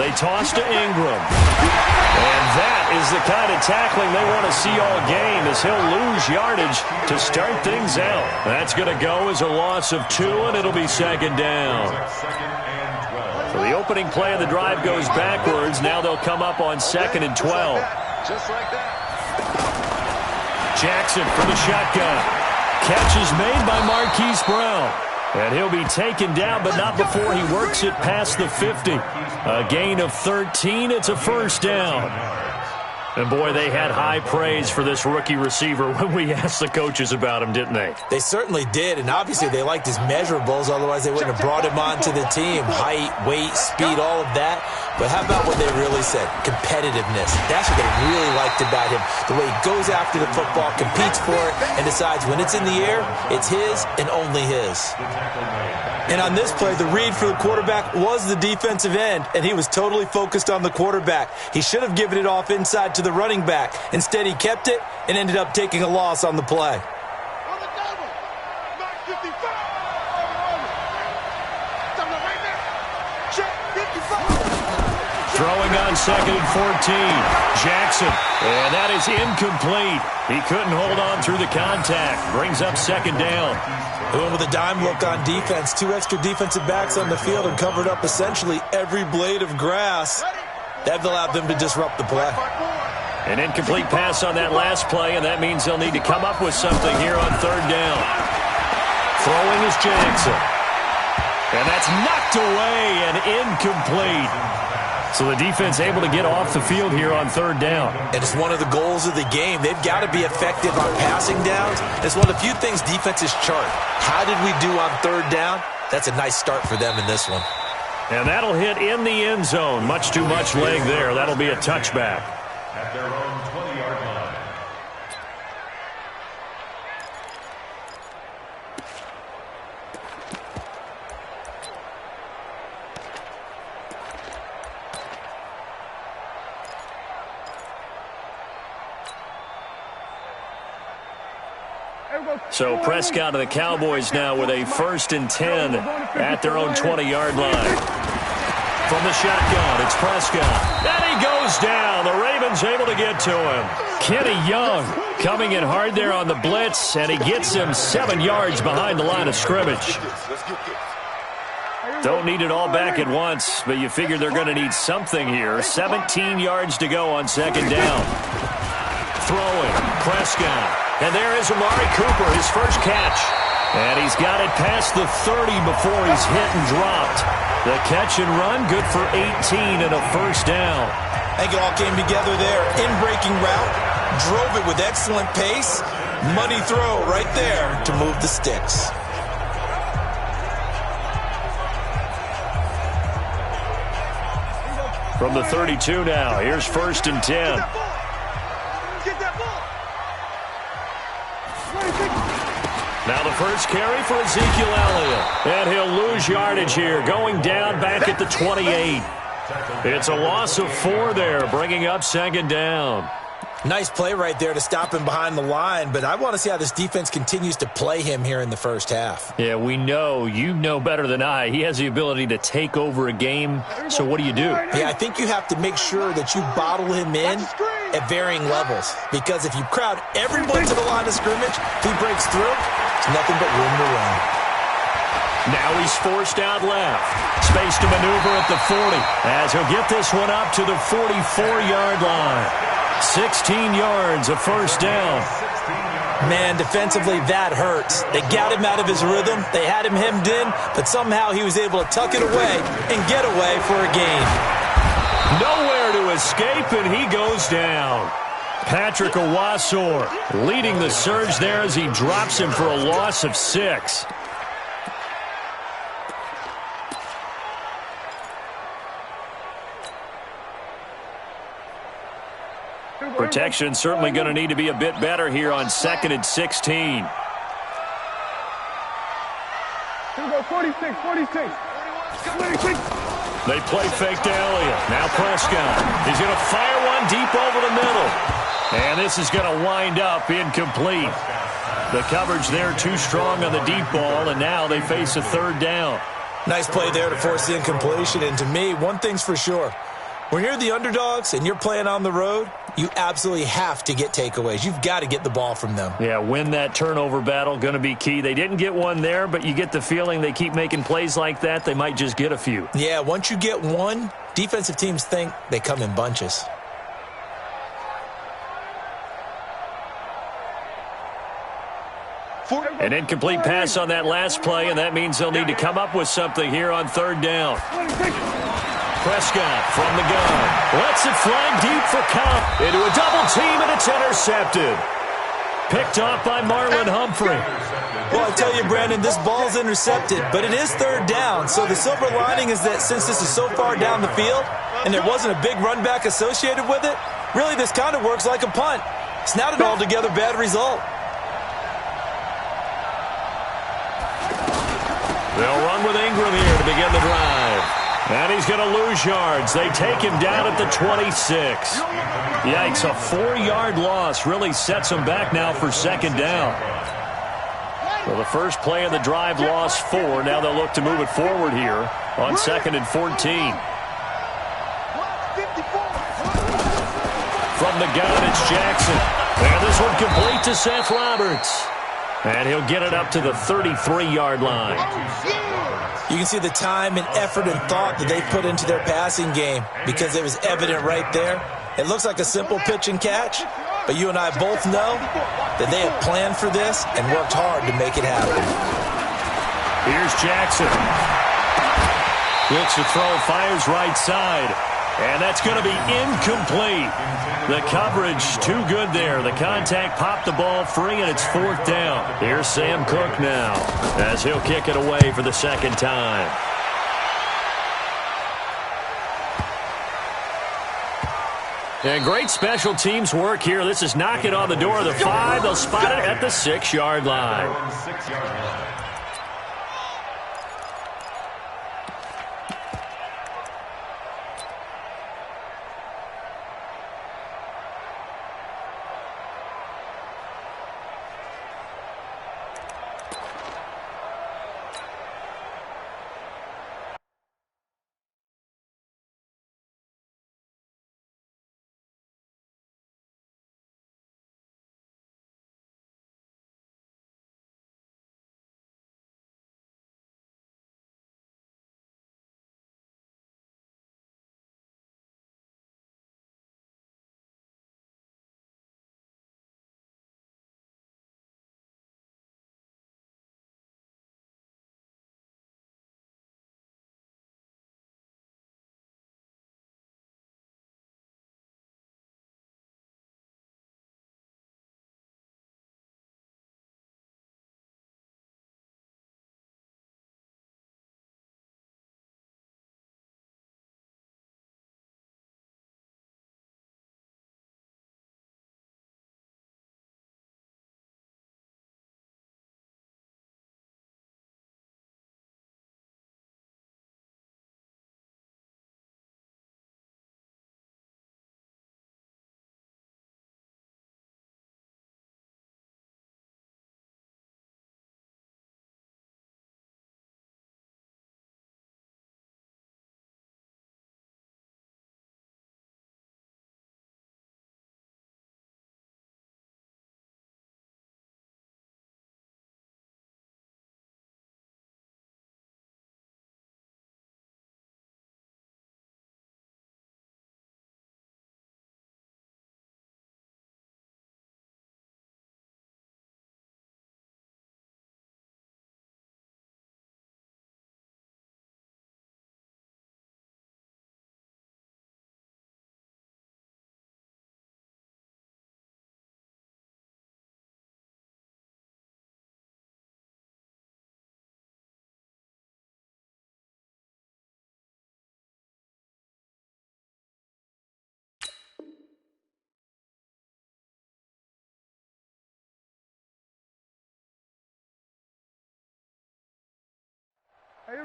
They toss to Ingram. And that is the kind of tackling they want to see all game, as he'll lose yardage to start things out. That's going to go as a loss of 2, and it'll be second down. So the opening play of the drive goes backwards. Now they'll come up on 2nd and 12. Just like that. Jackson for the shotgun. Catch is made by Marquise Brown. And he'll be taken down, but not before he works it past the 50. A gain of 13. It's a first down. And, boy, they had high praise for this rookie receiver when we asked the coaches about him, didn't they? They certainly did, and obviously they liked his measurables. Otherwise, they wouldn't have brought him onto the team. Height, weight, speed, all of that. But how about what they really said? Competitiveness. That's what they really liked about him. The way he goes after the football, competes for it, and decides when it's in the air, it's his and only his. And on this play, the read for the quarterback was the defensive end, and he was totally focused on the quarterback. He should have given it off inside to the running back. Instead, he kept it and ended up taking a loss on the play. Throwing on 2nd and 14. Jackson. And that is incomplete. He couldn't hold on through the contact. Brings up second down. Going with a dime look on defense. 2 extra defensive backs on the field and covered up essentially every blade of grass. That allowed them to disrupt the play. An incomplete pass on that last play, and that means they'll need to come up with something here on 3rd down. Throwing is Jackson. And that's knocked away and incomplete. So the defense able to get off the field here on 3rd down. And it's one of the goals of the game. They've got to be effective on passing downs. It's one of the few things defenses chart. How did we do on 3rd down? That's a nice start for them in this one. And that'll hit in the end zone. Much too much leg there. That'll be a touchback. At their own 20-yard line. So Prescott and the Cowboys now with a 1st and 10 at their own 20-yard line. From the shotgun, it's Prescott. And he goes down. The Ravens able to get to him. Kenny Young coming in hard there on the blitz, and he gets him 7 yards behind the line of scrimmage. Don't need it all back at once, but you figure they're going to need something here. 17 yards to go on 2nd down. Throwing, Prescott. And there is Amari Cooper, his first catch. And he's got it past the 30 before he's hit and dropped. The catch and run, good for 18 and a first down. I think it all came together there. In-breaking route, drove it with excellent pace. Money throw right there to move the sticks. From the 32 now, here's 1st and 10. Now the first carry for Ezekiel Elliott. And he'll lose yardage here, going down back at the 28. It's a loss of 4 there, bringing up 2nd down. Nice play right there to stop him behind the line, but I want to see how this defense continues to play him here in the first half. Yeah, we know. You know better than I. He has the ability to take over a game, so what do you do? Yeah, I think you have to make sure that you bottle him in at varying levels, because if you crowd everyone to the line of scrimmage, if he breaks through, there's nothing but room to run. Now he's forced out left. Space to maneuver at the 40 as he'll get this one up to the 44-yard line. 16 yards, a first down. Man, defensively, that hurts. They got him out of his rhythm. They had him hemmed in, but somehow he was able to tuck it away and get away for a gain. Nowhere to escape, and he goes down. Patrick Owasor leading the surge there as he drops him for a loss of 6. Protection certainly going to need to be a bit better here on 2nd and 16. Here we go, 46. They play fake to Elliott. Now Prescott. He's going to fire one deep over the middle. And this is going to wind up incomplete. The coverage there too strong on the deep ball, and now they face a 3rd down. Nice play there to force the incompletion, and to me, one thing's for sure. When you're the underdogs and you're playing on the road, you absolutely have to get takeaways. You've got to get the ball from them. Yeah, win that turnover battle, going to be key. They didn't get one there, but you get the feeling they keep making plays like that, they might just get a few. Yeah, once you get one, defensive teams think they come in bunches. An incomplete pass on that last play, and that means they'll need to come up with something here on third down. Prescott from the gun. Lets it fly deep for Cobb. Into a double team, and it's intercepted. Picked off by Marlon Humphrey. Well, I tell you, Brandon, this ball's intercepted, but it is third down. So the silver lining is that since this is so far down the field and there wasn't a big run back associated with it, really this kind of works like a punt. It's not an altogether bad result. They'll run with Ingram here to begin the drive. And he's going to lose yards. They take him down at the 26. Yikes, a 4-yard loss really sets him back now for second down. Well, the first play of the drive lost 4. Now they'll look to move it forward here on 2nd and 14. From the gun, it's Jackson. And this one complete to Seth Roberts. And he'll get it up to the 33-yard line. You can see the time and effort and thought that they put into their passing game because it was evident right there. It looks like a simple pitch and catch, but you and I both know that they have planned for this and worked hard to make it happen. Here's Jackson. Looks to throw, fires right side. And that's going to be incomplete. The coverage too good there. The contact popped the ball free, and it's 4th down. Here's Sam Cook now as he'll kick it away for the second time. And great special teams work here. This is knocking on the door of the 5. They'll spot it at the 6-yard line.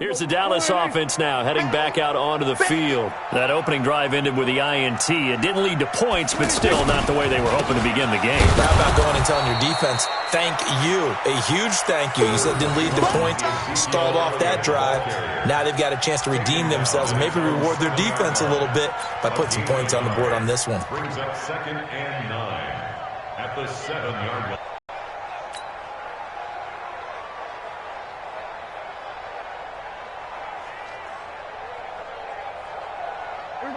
Here's the Dallas offense now, heading back out onto the field. That opening drive ended with the INT. It didn't lead to points, but still not the way they were hoping to begin the game. How about going and telling your defense, thank you, a huge thank you. You said it didn't lead to points, stalled off that drive. Now they've got a chance to redeem themselves and maybe reward their defense a little bit by putting some points on the board on this one. Brings up 2nd and 9 at the 7-yard line.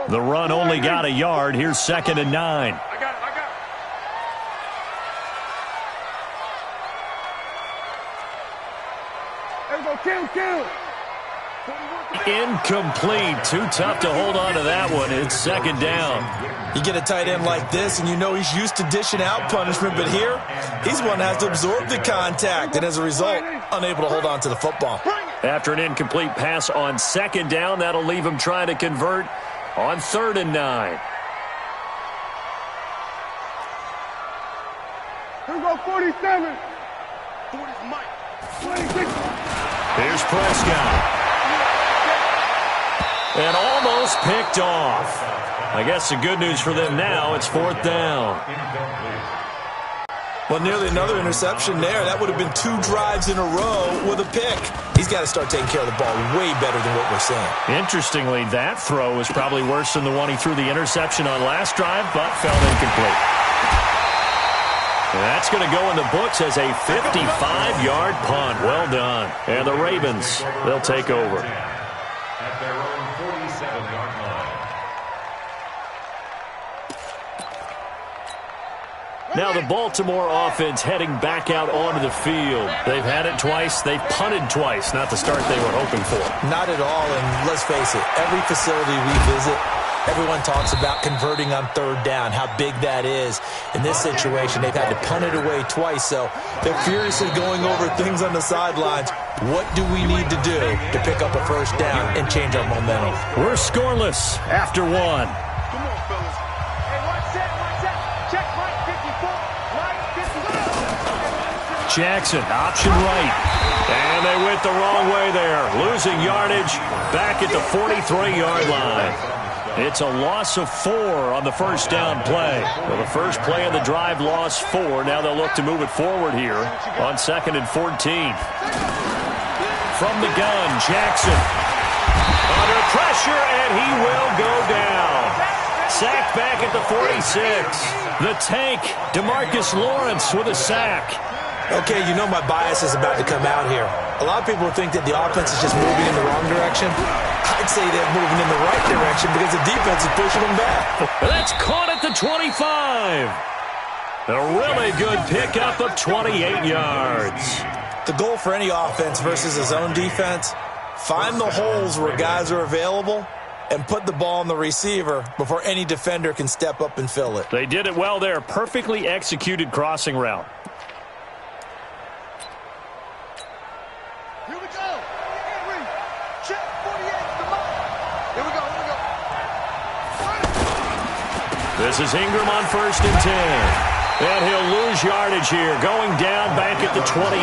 The run only got a yard. Here's 2nd and 9. I got it. There we go. Kill. Incomplete. Too tough to hold on to that one. It's 2nd down. You get a tight end like this, and you know he's used to dishing out punishment, but here, he's one that has to absorb the contact, and as a result, unable to hold on to the football. After an incomplete pass on 2nd down, that'll leave him trying to convert on 3rd and 9. Here we go. 47. 26. Here's Prescott. And almost picked off. I guess the good news for them now, it's 4th down. Well, nearly another interception there. That would have been 2 drives in a row with a pick. He's got to start taking care of the ball way better than what we're seeing. Interestingly, that throw was probably worse than the one he threw the interception on last drive, but fell incomplete. And that's going to go in the books as a 55-yard punt. Well done. And the Ravens, they'll take over. At their own 47-yard line. Now the Baltimore offense heading back out onto the field. They've had it twice. They've punted twice. Not the start they were hoping for. Not at all, and let's face it, every facility we visit, everyone talks about converting on 3rd down, how big that is. In this situation, they've had to punt it away twice, so they're furiously going over things on the sidelines. What do we need to do to pick up a 1st down and change our momentum? We're scoreless after 1. Come on, fellas. Hey, watch that. Check right 54. Right 54. Jackson, option right. And they went the wrong way there. Losing yardage back at the 43-yard line. It's a loss of 4 on the 1st down play. Well, the first play of the drive lost 4. Now they'll look to move it forward here on 2nd and 14. From the gun, Jackson. Under pressure, and he will go down. Sacked back at the 46. The tank, DeMarcus Lawrence with a sack. Okay, you know my bias is about to come out here. A lot of people think that the offense is just moving in the wrong direction. I'd say they're moving in the right direction because the defense is pushing them back. That's caught at the 25. A really good pickup of 28 yards. The goal for any offense versus his own defense, find the holes where guys are available and put the ball on the receiver before any defender can step up and fill it. They did it well there. Perfectly executed crossing route. Here we go. Henry. Check 48. Come on. Here we go. This is Ingram on 1st and 10. And he'll lose yardage here, going down back at the 28.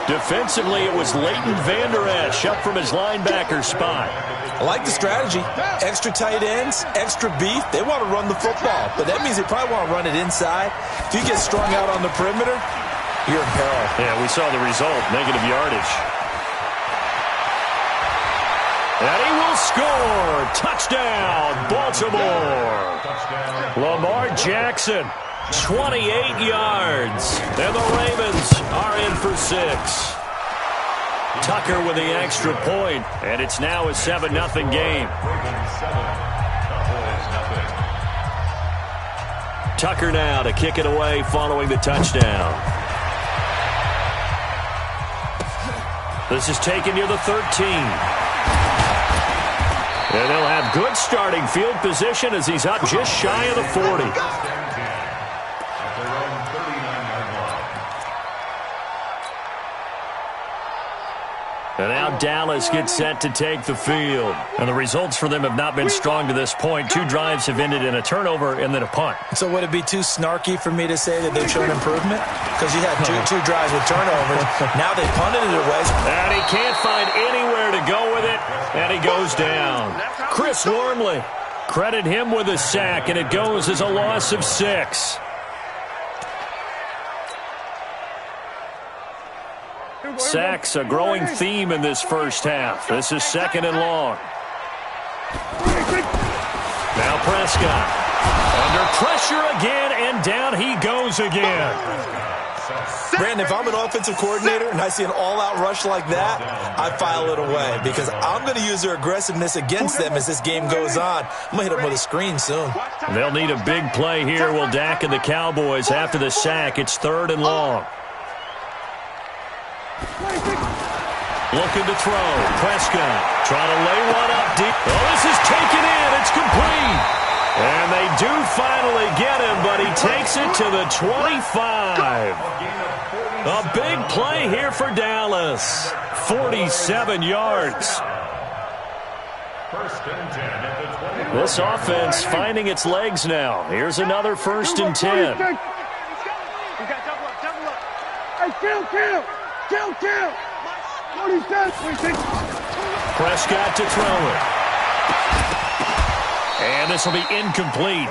Defensively, it was Leighton Vander Esch up from his linebacker spot. I like the strategy. Extra tight ends, extra beef. They want to run the football, but that means they probably want to run it inside. If you get strung out on the perimeter, you're in peril. Yeah, we saw the result, negative yardage. And he will score. Touchdown, Baltimore. Lamar Jackson, 28 yards. And the Ravens are in for 6. Tucker with the extra point, and it's now a 7-0 game. Tucker now to kick it away following the touchdown. This is taken near the 13. And they'll have good starting field position as he's up just shy of the 40. And now Dallas gets set to take the field. And the results for them have not been strong to this point. 2 drives have ended in a turnover and then a punt. So would it be too snarky for me to say that they've shown improvement? Because you had two drives with turnovers. Now they punted it away. And he can't find anywhere to go with it. And he goes down. Chris Wormley. Credit him with a sack, and it goes as a loss of 6. Sacks, a growing theme in this first half. This is 2nd and long. Now Prescott. Under pressure again, and down he goes again. Brandon, if I'm an offensive coordinator and I see an all-out rush like that, I file it away because I'm going to use their aggressiveness against them as this game goes on. I'm going to hit them with a screen soon. They'll need a big play here, will Dak and the Cowboys after the sack. It's 3rd and long. Looking to throw. Prescott trying to lay one up deep. Oh, this is taken in. It's complete. And they do finally get him, but he takes it to the 25. A big play here for Dallas. 47 yards. This offense finding its legs now. Here's another 1st and 10. You got double up. Hey, kill. 46. Prescott to throw it. And this will be incomplete.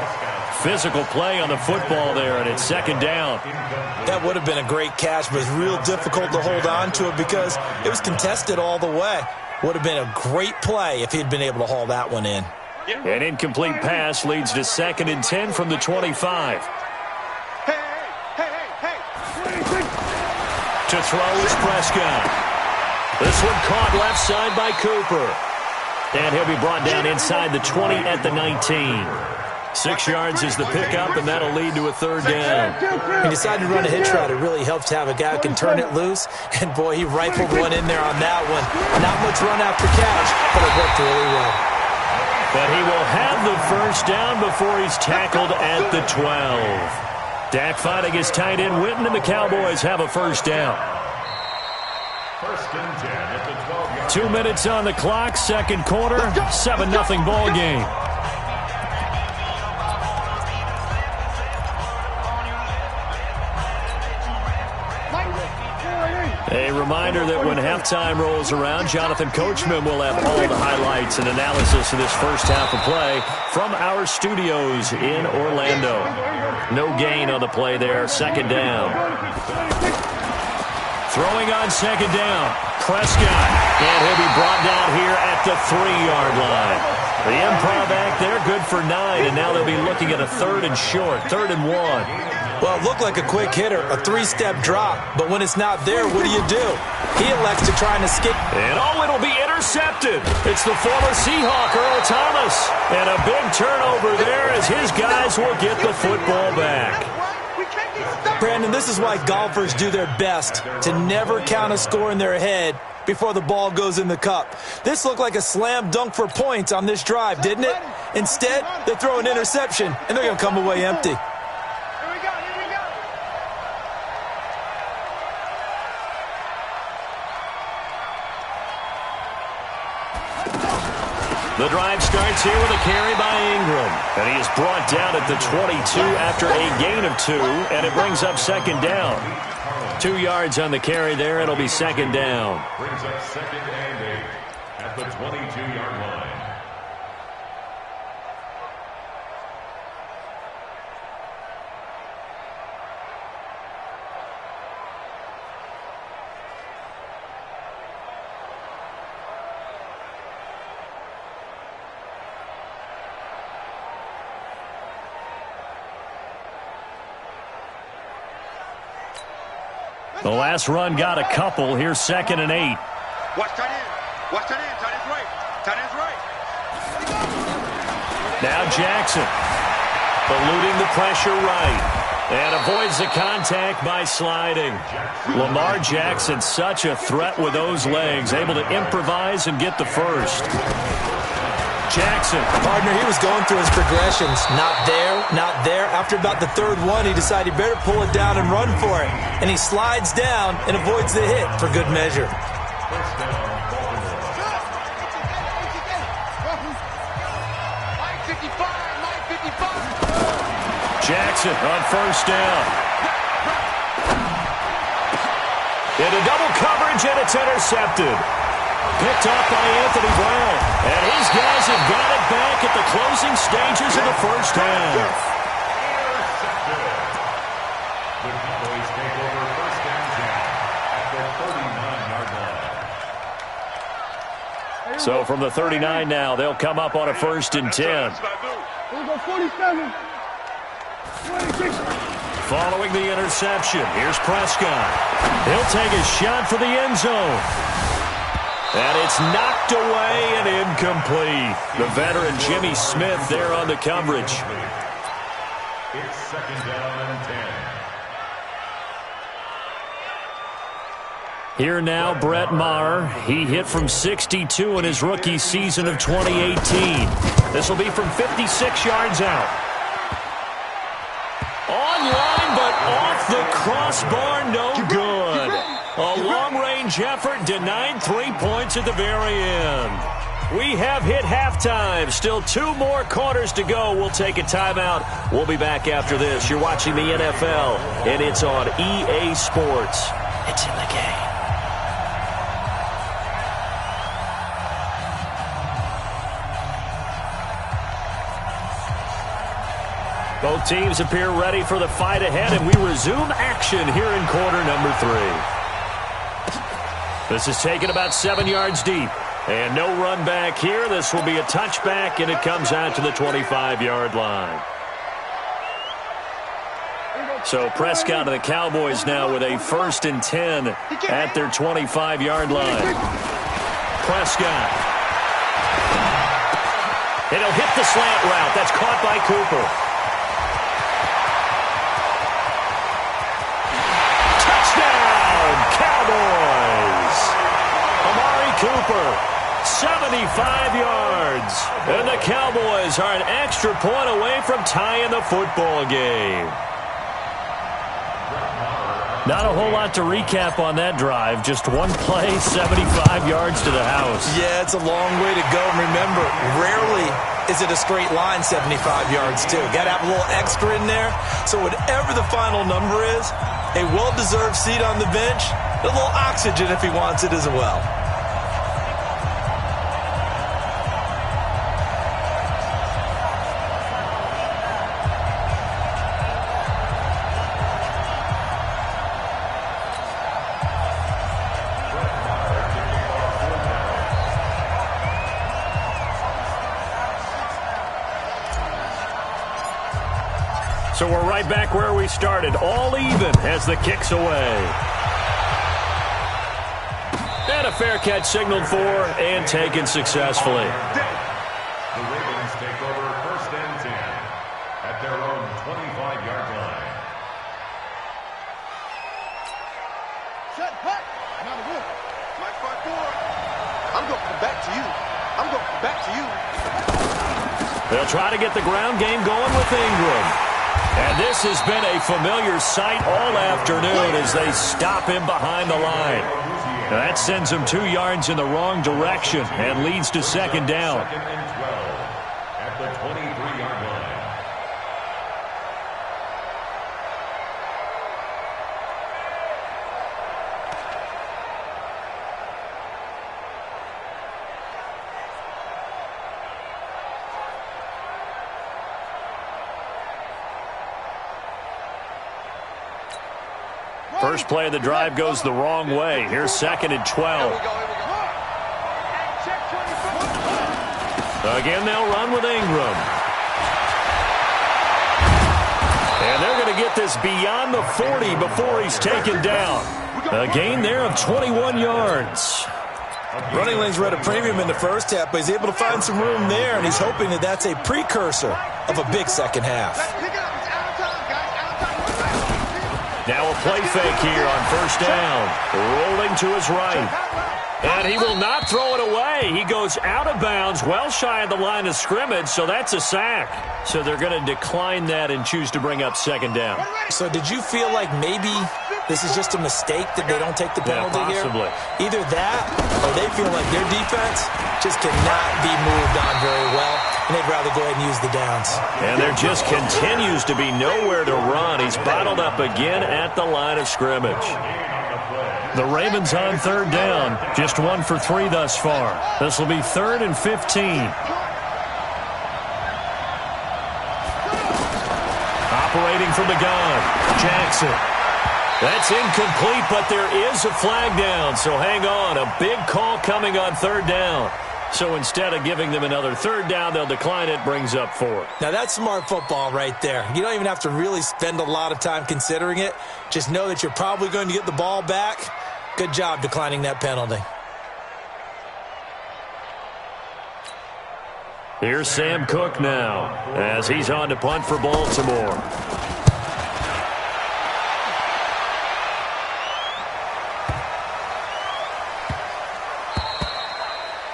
Physical play on the football there, and it's 2nd down. That would have been a great catch, but it's real difficult to hold on to it because it was contested all the way. Would have been a great play if he'd been able to haul that one in. An incomplete pass leads to 2nd and 10 from the 25. Hey. To throw is Prescott. This one caught left side by Cooper. And he'll be brought down inside the 20 at the 19. 6 yards is the pickup, and that'll lead to a 3rd down. He decided to run a hitch route. It really helps to have a guy who can turn it loose. And, boy, he rifled one in there on that one. Not much run after catch, but it worked really well. But he will have the 1st down before he's tackled at the 12. Dak finding his tight end Witten, and the Cowboys have a 1st down. 1st and 10 at the 12-yard 2 minutes on the clock, 2nd quarter, 7-0 ball game. A reminder that when halftime rolls around, Jonathan Coachman will have all the highlights and analysis of this first half of play from our studios in Orlando. No gain on the play there, 2nd down. Throwing on 2nd down, Prescott. And he'll be brought down here at the 3-yard line. The improv act there, good for 9, and now they'll be looking at a 3rd and short, 3rd and 1. Well, it looked like a quick hitter, a 3-step drop, but when it's not there, what do? He elects to try and escape. And it'll be intercepted. It's the former Seahawk, Earl Thomas. And a big turnover there as his guys will get the football back. Brandon, this is why golfers do their best to never count a score in their head before the ball goes in the cup. This looked like a slam dunk for points on this drive, didn't it? Instead, they throw an interception, and they're going to come away empty. The drive starts here with a carry by Ingram. And he is brought down at the 22 after a gain of 2, and it brings up 2nd down. 2 yards on the carry there. It'll be 2nd down. brings up 2nd and 8 at the 22-yard line. The last run got a couple. Here's 2nd and 8. Watch tight end. Watch tight end. Tight end's right. Tight end's right. Now Jackson. Eluding the pressure right. And avoids the contact by sliding. Lamar Jackson, such a threat with those legs. Able to improvise and get the 1st. Jackson. Partner, he was going through his progressions. Not there. After about the 3rd one, he decided he better pull it down and run for it. And he slides down and avoids the hit for good measure. 1st down. gets it on first down. Into double coverage, and it's intercepted. Picked off by Anthony Brown. And his guys have got it back at the closing stages of the first half. Intercepted. The Cowboys take over first down at the 39-yard line. So from the 39 now, they'll come up on a 1st and 10. We'll go 47. 26. Following the interception, here's Prescott. He'll take a shot for the end zone. And it's knocked away and incomplete. The veteran Jimmy Smith there on the coverage. It's 2nd down and 10. Here now, Brett Maher. He hit from 62 in his rookie season of 2018. This will be from 56 yards out. Online, but off the crossbar, no good. A long-range effort denied 3 points at the very end. We have hit halftime. Still 2 more quarters to go. We'll take a timeout. We'll be back after this. You're watching the NFL, and it's on EA Sports. It's in the game. Both teams appear ready for the fight ahead, and we resume action here in quarter number 3. This is taken about 7 yards deep. And no run back here. This will be a touchback, and it comes out to the 25-yard line. So Prescott and the Cowboys now with a 1st and 10 at their 25-yard line. Prescott. And he'll hit the slant route. That's caught by Cooper. Cowboys. Amari Cooper, 75 yards. And the Cowboys are an extra point away from tying the football game. Not a whole lot to recap on that drive. Just one play, 75 yards to the house. Yeah, it's a long way to go. Remember, rarely is it a straight line 75 yards, too. Got to have a little extra in there. So whatever the final number is, a well-deserved seat on the bench, a little oxygen if he wants it as well. So we're right back where we started, all even as the kick's away. And a fair catch signaled for and taken successfully. The Ravens take over 1st and 10 at their own 25-yard line. Shut hut. Not a good. My front door. I'm going to come back to you. I'm going to come back to you. They'll try to get the ground game going with Ingram. And this has been a familiar sight all afternoon as they stop him behind the line. Now that sends him 2 yards in the wrong direction and leads to 2nd down. 2nd and 12 at the 23-yard line. First play of the drive goes the wrong way. Here's 2nd and 12. Again, they'll run with Ingram. And they're going to get this beyond the 40 before he's taken down. A gain there of 21 yards. Running lanes were at a premium in the first half, but he's able to find some room there, and he's hoping that that's a precursor of a big second half. Now a play fake here on 1st down. Rolling to his right. And he will not throw it away. He goes out of bounds, well shy of the line of scrimmage, so that's a sack. So they're going to decline that and choose to bring up 2nd down. So did you feel like maybe This is just a mistake that they don't take the penalty here? Either that or they feel like their defense just cannot be moved on very well, and they'd rather go ahead and use the downs. And there just continues to be nowhere to run. He's bottled up again at the line of scrimmage. The Ravens on third down, just 1 for 3 thus far. This will be 3rd and 15. Operating from the gun, Jackson. That's incomplete, but there is a flag down, so hang on. A big call coming on third down. So instead of giving them another third down, they'll decline it, brings up 4. Now, that's smart football right there. You don't even have to really spend a lot of time considering it. Just know that you're probably going to get the ball back. Good job declining that penalty. Here's Sam Cook now as he's on to punt for Baltimore.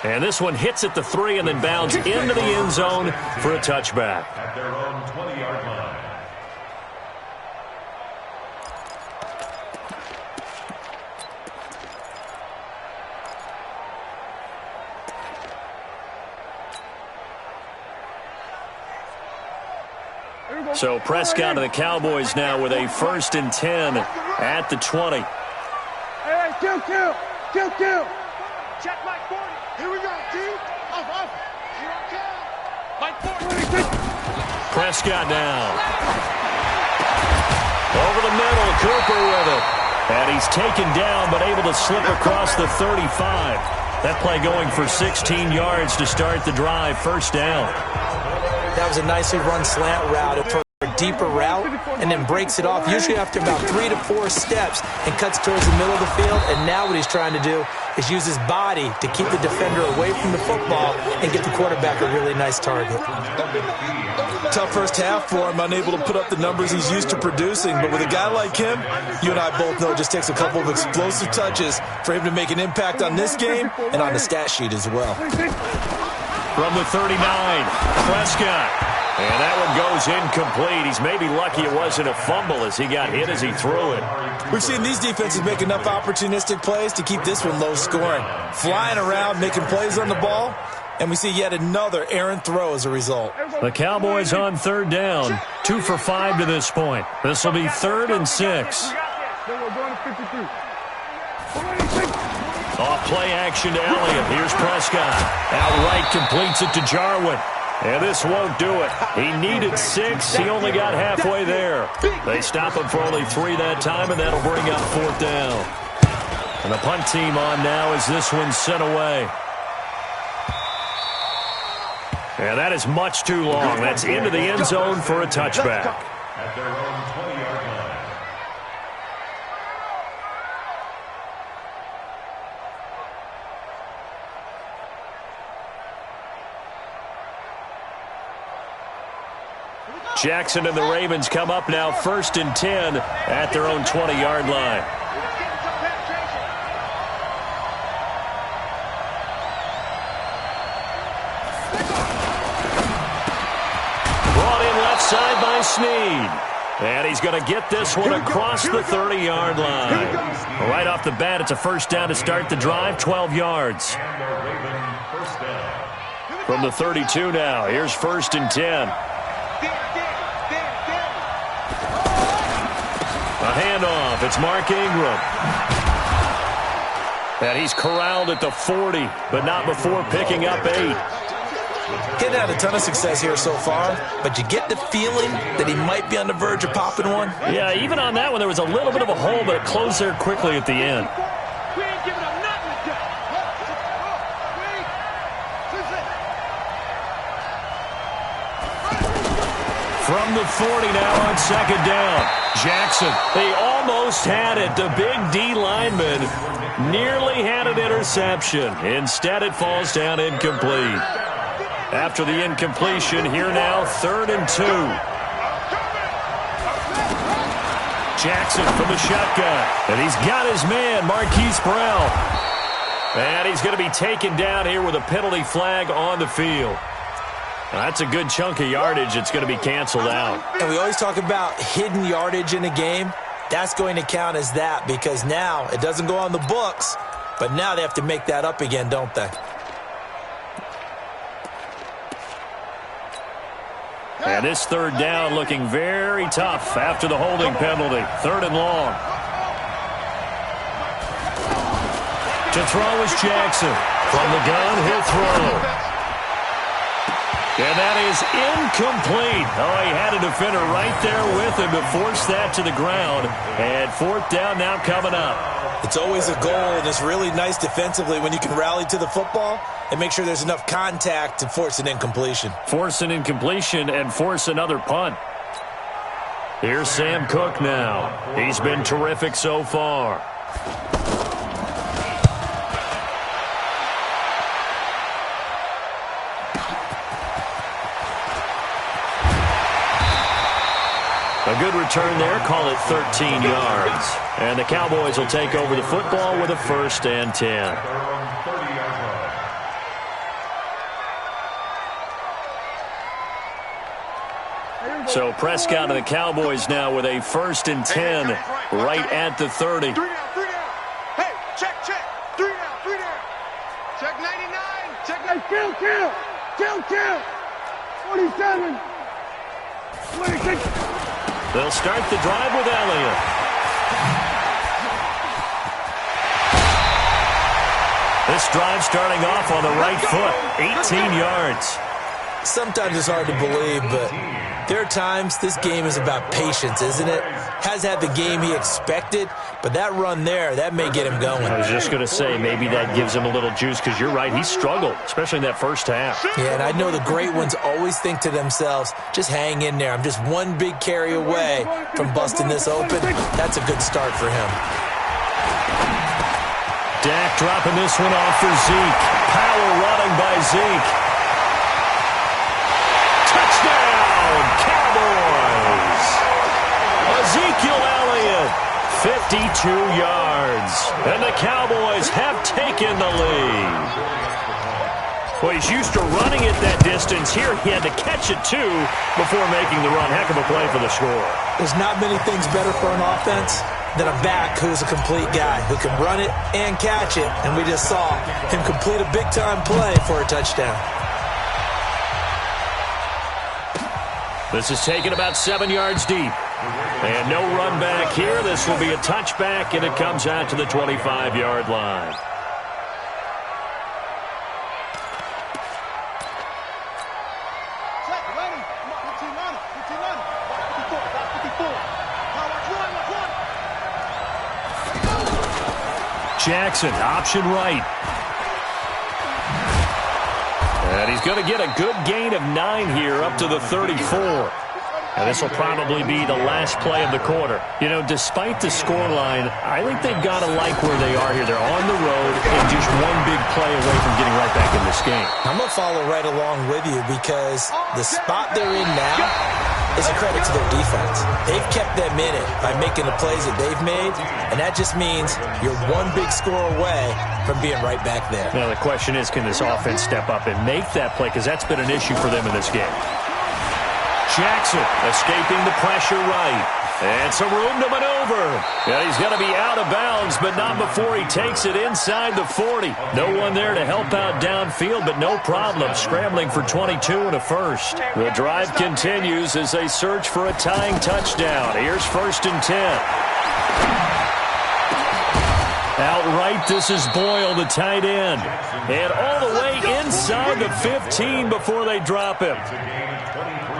And this one hits at the 3 and then bounds into the end zone for a touchback. At their own 20-yard line. So Prescott and the Cowboys now with a 1st and 10 at the 20. Hey, kill. Check Mike 40. Here we go, T. Off. Here I come. Mike 40. Prescott now. Over the middle, Cooper with it. And he's taken down but able to slip across the 35. That play going for 16 yards to start the drive, 1st down. That was a nicely run slant route for a deeper route and then breaks it off usually after about 3 to 4 steps and cuts towards the middle of the field. And now what he's trying to do is use his body to keep the defender away from the football and get the quarterback a really nice target. Tough first half for him, unable to put up the numbers he's used to producing. But with a guy like him, you and I both know it just takes a couple of explosive touches for him to make an impact on this game and on the stat sheet as well. From the 39, Prescott. And that one goes incomplete. He's maybe lucky it wasn't a fumble as he got hit as he threw it. We've seen these defenses make enough opportunistic plays to keep this one low scoring. Flying around, making plays on the ball, and we see yet another errant throw as a result. The Cowboys on third down, 2 for 5 to this point. This will be 3rd and 6. Off play action to Elliott. Here's Prescott. Outright completes it to Jarwin. And this won't do it. He needed 6. He only got halfway there. They stop him for only 3 that time, and that'll bring up 4th down. And the punt team on now as this one's sent away. And that is much too long. That's into the end zone for a touchback. At their own 20-yard line. Jackson and the Ravens come up now 1st and 10 at their own 20-yard line. Brought in left side by Snead. And he's going to get this one across the 30-yard line. Right off the bat, it's a 1st down to start the drive, 12 yards. From the 32 now, here's 1st and 10. A handoff. It's Mark Ingram. And he's corralled at the 40, but not before picking up 8. Getting had a ton of success here so far, but you get the feeling that he might be on the verge of popping one. Yeah, even on that one, there was a little bit of a hole, but it closed there quickly at the end. We ain't giving up nothing today. From the 40 now on 2nd down. Jackson, they almost had it. The big D lineman nearly had an interception. Instead, it falls down incomplete. After the incompletion, here now, 3rd and 2. Jackson from the shotgun. And he's got his man, Marquise Brown. And he's going to be taken down here with a penalty flag on the field. Now, that's a good chunk of yardage. It's going to be canceled out. And we always talk about hidden yardage in a game. that's going to count as that because now it doesn't go on the books, but now they have to make that up again, don't they? And this third down looking very tough after the holding penalty. 3rd and long. To throw is Jackson. From the gun, he'll throw. And that is incomplete. Oh, he had a defender right there with him to force that to the ground. And 4th down now coming up. It's always a goal, and it's really nice defensively when you can rally to the football and make sure there's enough contact to force an incompletion. Force an incompletion and force another punt. Here's Sam Cook now. He's been terrific so far. A good return there, call it 13 yards. And the Cowboys will take over the football with a 1st and 10. So Prescott and the Cowboys now with a 1st and 10 right at the 30. 3 down. Hey, check. 3 down. Check 99. Check 99. Kill. 47. 26. They'll start the drive with Elliott. This drive starting off on the right foot, 18 yards. Sometimes it's hard to believe, but there are times this game is about patience, isn't it? Has had the game he expected, but that run there, that may get him going. I was just going to say, maybe that gives him a little juice, because you're right, he struggled, especially in that first half. Yeah, and I know the great ones always think to themselves, just hang in there. I'm just one big carry away from busting this open. That's a good start for him. Dak dropping this one off for Zeke. Power running by Zeke. Touchdown, Cowboys! Ezekiel Elliott, 52 yards. And the Cowboys have taken the lead. Well, he's used to running it that distance. Here he had to catch it, too, before making the run. Heck of a play for the score. There's not many things better for an offense than a back who's a complete guy, who can run it and catch it. And we just saw him complete a big-time play for a touchdown. This is taken about 7 yards deep. And no run back here. This will be a touchback, and it comes out to the 25-yard line. Jackson, option right. And he's going to get a good gain of 9 here up to the 34. And this will probably be the last play of the quarter. You know, despite the scoreline, I think they've got to like where they are here. They're on the road and just one big play away from getting right back in this game. I'm going to follow right along with you because the spot they're in now is a credit to their defense. They've kept them in it by making the plays that they've made, and that just means you're one big score away from being right back there. Now, the question is, can this offense step up and make that play? Because that's been an issue for them in this game. Jackson escaping the pressure right. And some room to maneuver. And he's going to be out of bounds, but not before he takes it inside the 40. No one there to help out downfield, but no problem scrambling for 22 and a first. The drive continues as they search for a tying touchdown. Here's 1st and 10. Outright, this is Boyle, the tight end. And all the way inside the 15 before they drop him.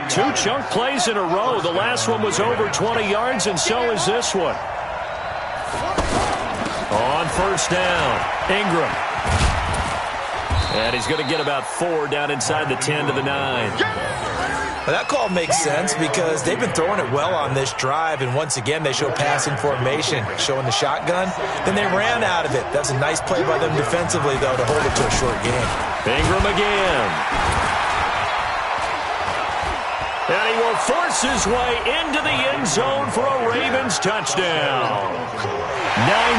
2 chunk plays in a row. The last one was over 20 yards, and so is this one. On 1st down, Ingram. And he's going to get about 4 down inside the 10 to the 9. Well, that call makes sense because they've been throwing it well on this drive, and once again they show passing formation, showing the shotgun. Then they ran out of it. That's a nice play by them defensively, though, to hold it to a short game. Ingram again. And he will force his way into the end zone for a Ravens touchdown. 9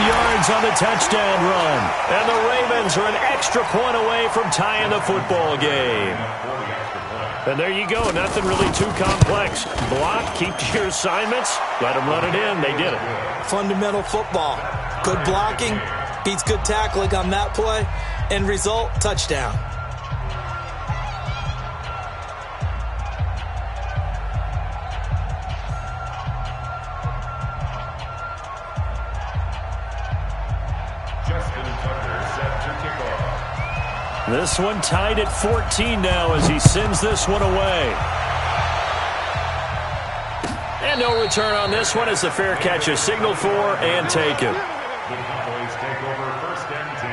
yards on the touchdown run. And the Ravens are an extra point away from tying the football game. And there you go. Nothing really too complex. Block, keep to your assignments, let them run it in. They did it. Fundamental football. Good blocking beats good tackling on that play. End result, touchdown. Justin Tucker set to kickoff. This one tied at 14 now as he sends this one away. And no return on this one as the fair catch is signaled for and taken. The Cowboys take over 1st and 10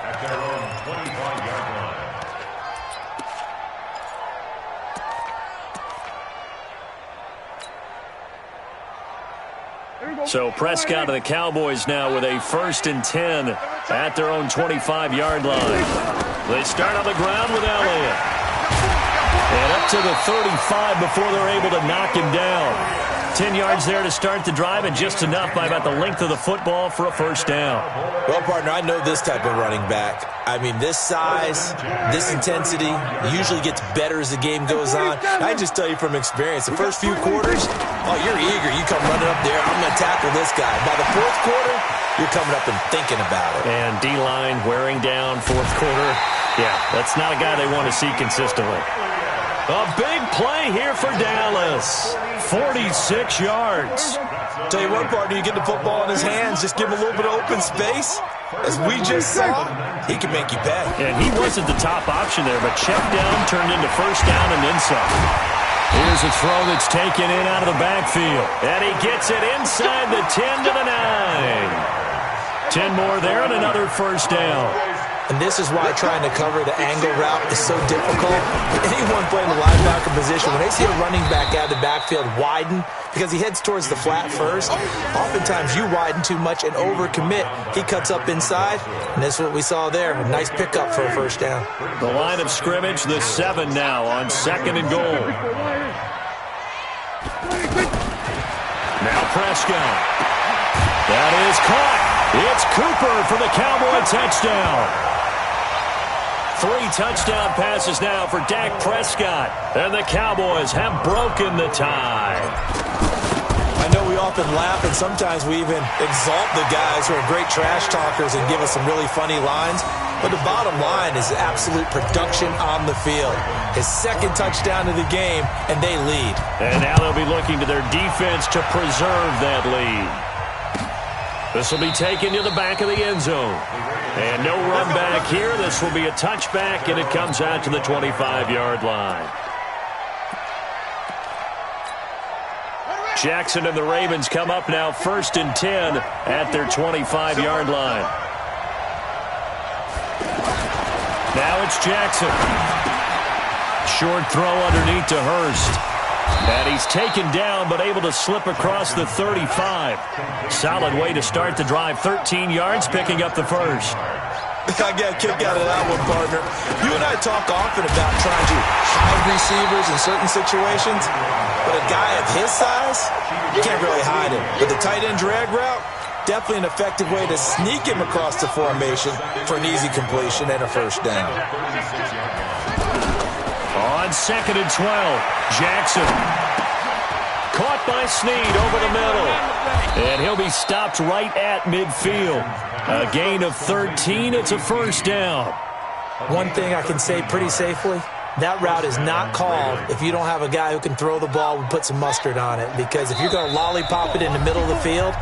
at their own 25-yard line. So Prescott and the Cowboys now with a 1st and 10 at their own 25-yard line. They start on the ground with Elliott. And up to the 35 before they're able to knock him down. 10 yards there to start the drive, and just enough by about the length of the football for a 1st down. Well, partner, I know this type of running back. I mean, this size, this intensity usually gets better as the game goes on. I just tell you from experience, the first few quarters, oh, you're eager. You come running up there, I'm going to tackle this guy. By the 4th quarter, you're coming up and thinking about it. And D-line wearing down 4th quarter. Yeah, that's not a guy they want to see consistently. A big play here for Dallas. 46 yards. Tell you what, partner, you get the football in his hands, just give him a little bit of open space. As we just saw, he can make you pay. And he wasn't the top option there, but check down turned into 1st down and then some. Here's a throw that's taken in out of the backfield. And he gets it inside the 10 to the 9. 10 more there and another 1st down. And this is why trying to cover the angle route is so difficult. Anyone playing the linebacker position, when they see a running back out of the backfield widen, because he heads towards the flat first, oftentimes you widen too much and overcommit. He cuts up inside, and this is what we saw there. A nice pickup for a 1st down. The line of scrimmage, the 7 now on 2nd and goal. Now Prescott. That is caught. It's Cooper for the Cowboy touchdown. 3 touchdown passes now for Dak Prescott. And the Cowboys have broken the tie. I know we often laugh, and sometimes we even exalt the guys who are great trash talkers and give us some really funny lines. But the bottom line is absolute production on the field. His 2nd touchdown of the game, and they lead. And now they'll be looking to their defense to preserve that lead. This will be taken to the back of the end zone. And no run back here. This will be a touchback, and it comes out to the 25-yard line. Jackson and the Ravens come up now 1st and 10 at their 25-yard line. Now it's Jackson. Short throw underneath to Hurst. And he's taken down, but able to slip across the 35. Solid way to start the drive. 13 yards, picking up the 1st. I got a kick out of that one, partner. You and I talk often about trying to hide receivers in certain situations, but a guy of his size, you can't really hide him. But the tight end drag route, definitely an effective way to sneak him across the formation for an easy completion and a 1st down. On 2nd and 12, Jackson. Caught by Snead over the middle. And he'll be stopped right at midfield. A gain of 13. It's a 1st down. One thing I can say pretty safely, that route is not called if you don't have a guy who can throw the ball and put some mustard on it. Because if you're going to lollipop it in the middle of the field,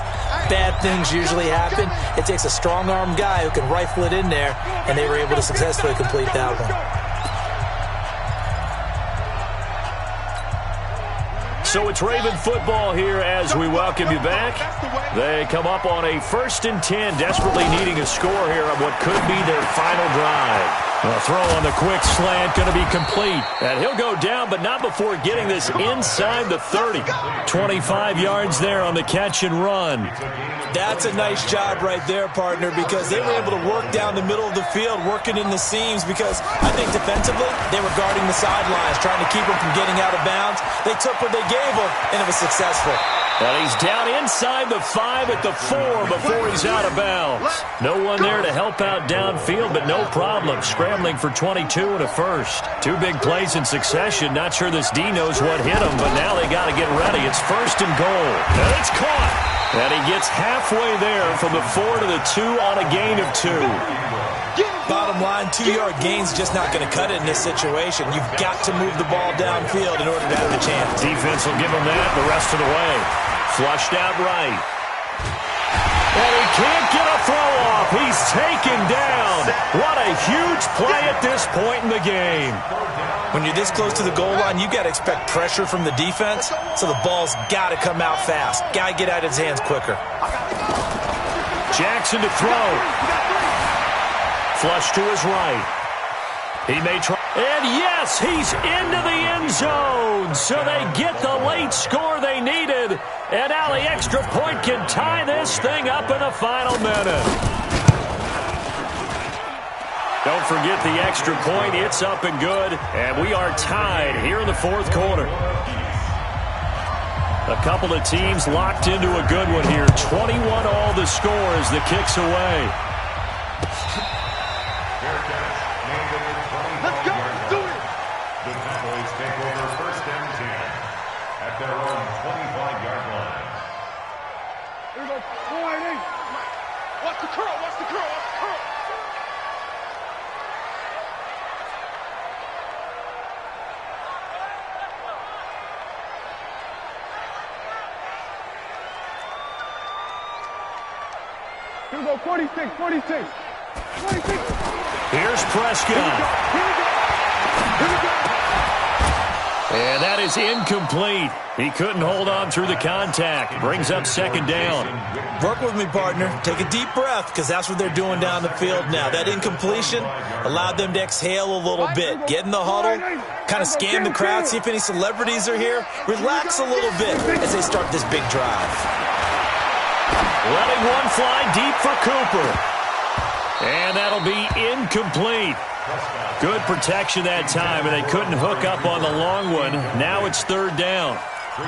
bad things usually happen. It takes a strong-armed guy who can rifle it in there, and they were able to successfully complete that one. So it's Raven football here as we welcome you back. They come up on a 1st and 10, desperately needing a score here on what could be their final drive. A throw on the quick slant, going to be complete. And he'll go down, but not before getting this inside the 30. 25 yards there on the catch and run. That's a nice job right there, partner, because they were able to work down the middle of the field, working in the seams, because I think defensively they were guarding the sidelines, trying to keep them from getting out of bounds. They took what they gave them, and it was successful. And he's down inside the 5 at the 4 before he's out of bounds. No one there to help out downfield, but no problem. Scrambling for 22 and a first. 2 big plays in succession. Not sure this D knows what hit him, but now they got to get ready. It's 1st and goal. And it's caught. And he gets halfway there from the 4 to the 2 on a gain of 2. Bottom line, 2-yard gain's just not going to cut it in this situation. You've got to move the ball downfield in order to have a chance. Defense will give him that the rest of the way. Flushed out right. And he can't get a throw off. He's taken down. What a huge play at this point in the game. When you're this close to the goal line, you've got to expect pressure from the defense, so the ball's got to come out fast. Got to get out of his hands quicker. Jackson to throw. Flush to his right. He may try. And yes, he's into the end zone. So they get the late score they needed. And now the extra point can tie this thing up in the final minute. Don't forget the extra point. It's up and good. And we are tied here in the 4th quarter. A couple of teams locked into a good one here. 21 all the score as the kick's away. Let's go. Do it. The Cowboys take over 1st and 10 at their own 25-yard line. Here we go. Boy, watch the curl. Watch the curl. Watch the curl. Here we go. 46. 46. 46. Here's Prescott. And that is incomplete. He couldn't hold on through the contact. Brings up 2nd down. Work with me, partner. Take a deep breath, because that's what they're doing down the field now. That incompletion allowed them to exhale a little bit. Get in the huddle, kind of scan the crowd, see if any celebrities are here. Relax a little bit as they start this big drive. Letting one fly deep for Cooper. And that'll be incomplete. Good protection that time, and they couldn't hook up on the long one. Now it's 3rd down.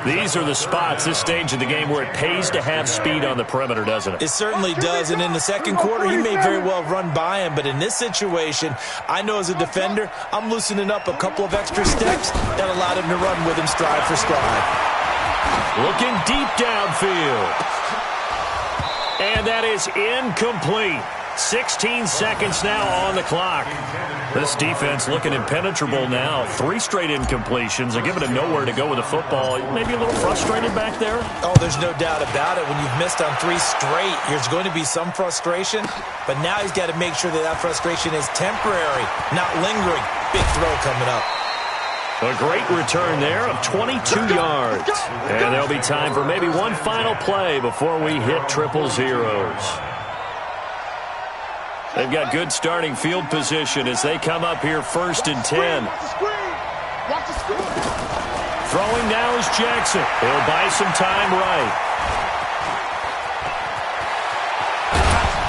These are the spots, this stage of the game, where it pays to have speed on the perimeter, doesn't it? It certainly does, and in the 2nd quarter, he may very well run by him, but in this situation, I know as a defender, I'm loosening up a couple of extra steps that allowed him to run with him stride for stride. Looking deep downfield. And that is incomplete. 16 seconds now on the clock. This defense looking impenetrable now. 3 straight incompletions. They're giving him nowhere to go with the football. Maybe a little frustrated back there? Oh, there's no doubt about it. When you've missed on 3 straight, there's going to be some frustration. But now he's got to make sure that that frustration is temporary, not lingering. Big throw coming up. A great return there of 22 yards. And there'll be time for maybe one final play before we hit 000. They've got good starting field position as they come up here 1st and 10. Throwing now is Jackson. He'll buy some time right.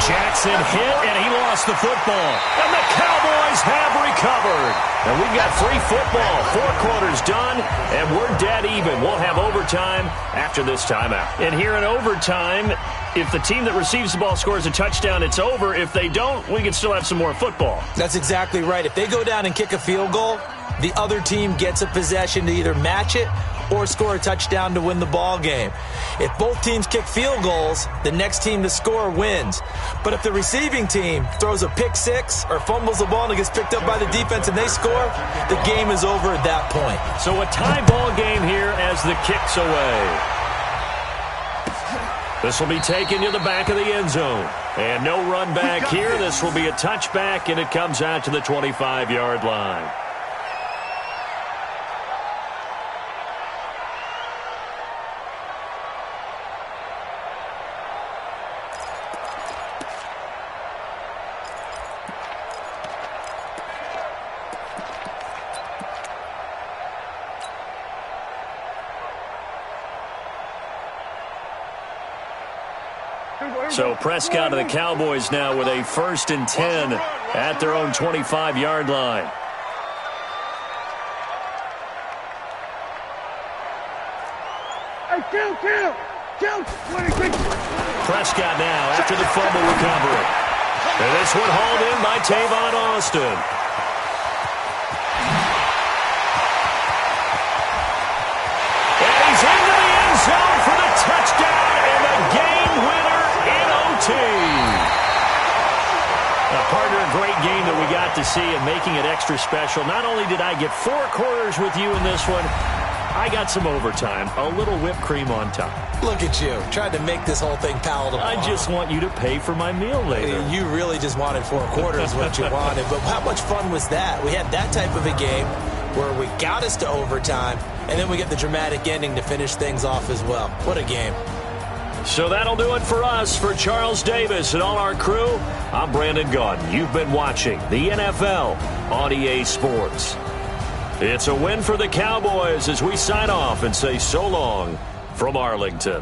Jackson hit, and he lost the football. And the Cowboys have recovered. And we've got free football. 4 quarters done, and we're dead even. We'll have overtime after this timeout. And here in overtime, if the team that receives the ball scores a touchdown, it's over. If they don't, we can still have some more football. That's exactly right. If they go down and kick a field goal, the other team gets a possession to either match it or score a touchdown to win the ball game. If both teams kick field goals, the next team to score wins. But if the receiving team throws a pick 6 or fumbles the ball and it gets picked up by the defense and they score, the game is over at that point. So a tie ball game here as the kick's away. This will be taken to the back of the end zone. And no run back here. This will be a touchback, and it comes out to the 25-yard line. So Prescott and the Cowboys now with a 1st and 10 at their own 25-yard line. Hey, count! Prescott now after the fumble recovery. And this one hauled in by Tavon Austin. And he's into the end zone for the touchdown and the game winner in OT. Partner, a great game that we got to see and making it extra special. Not only did I get 4 quarters with you in this one, I got some overtime, a little whipped cream on top. Look at you, trying to make this whole thing palatable. I just want you to pay for my meal later. You really just wanted 4 quarters what you wanted, but how much fun was that? We had that type of a game where we got us to overtime, and then we get the dramatic ending to finish things off as well. What a game. So that'll do it for us. For Charles Davis and all our crew, I'm Brandon Gaudin. You've been watching the NFL on EA Sports. It's a win for the Cowboys as we sign off and say so long from Arlington.